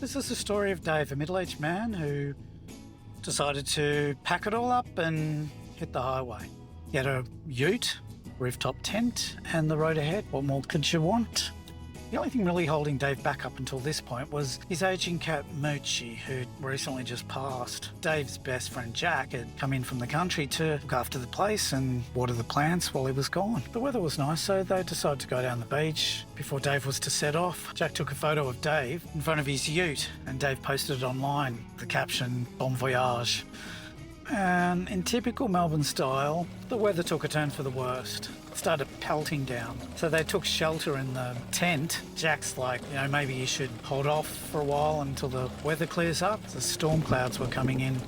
This is the story of Dave, a middle-aged man who decided to pack it all up and hit the highway. He had a ute, rooftop tent, and the road ahead. What more could you want? The only thing really holding Dave back up until this point was his aging cat Moochie, who'd recently just passed. Dave's best friend Jack had come in from the country to look after the place and water the plants while he was gone. The weather was nice, so they decided to go down the beach. Before Dave was to set off, Jack took a photo of Dave in front of his ute, and Dave posted it online, the caption, "Bon voyage." And in typical Melbourne style, the weather took a turn for the worst. It started pelting down. So they took shelter in the tent. Jack's like, maybe you should hold off for a while until the weather clears up. The storm clouds were coming in.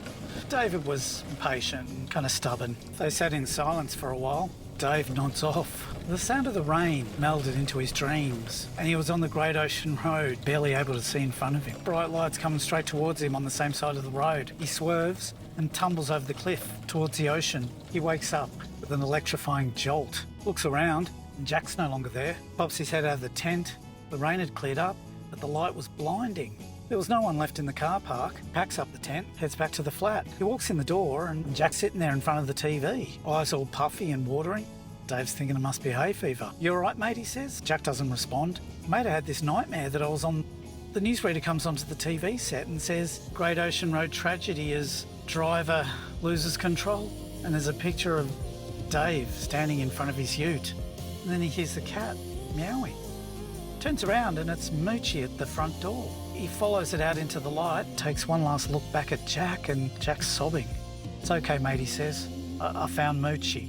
David was impatient and kind of stubborn. They sat in silence for a while. Dave nods off. The sound of the rain melded into his dreams, and he was on the Great Ocean Road, barely able to see in front of him. Bright lights coming straight towards him on the same side of the road. He swerves and tumbles over the cliff towards the ocean. He wakes up with an electrifying jolt, looks around, and Jack's no longer there. Pops his head out of the tent. The rain had cleared up, but the light was blinding. There was no one left in the car park. Packs up the tent, heads back to the flat. He walks in the door and Jack's sitting there in front of the TV, eyes all puffy and watering. Dave's thinking it must be hay fever. "You all right, mate?" he says. Jack doesn't respond. "Mate, I had this nightmare that I was on..." The newsreader comes onto the TV set and says, "Great Ocean Road tragedy as driver loses control." And there's a picture of Dave standing in front of his ute. And then he hears the cat meowing. Turns around and it's Moochie at the front door. He follows it out into the light, takes one last look back at Jack, and Jack's sobbing. "It's okay, mate," he says. I found Moochie.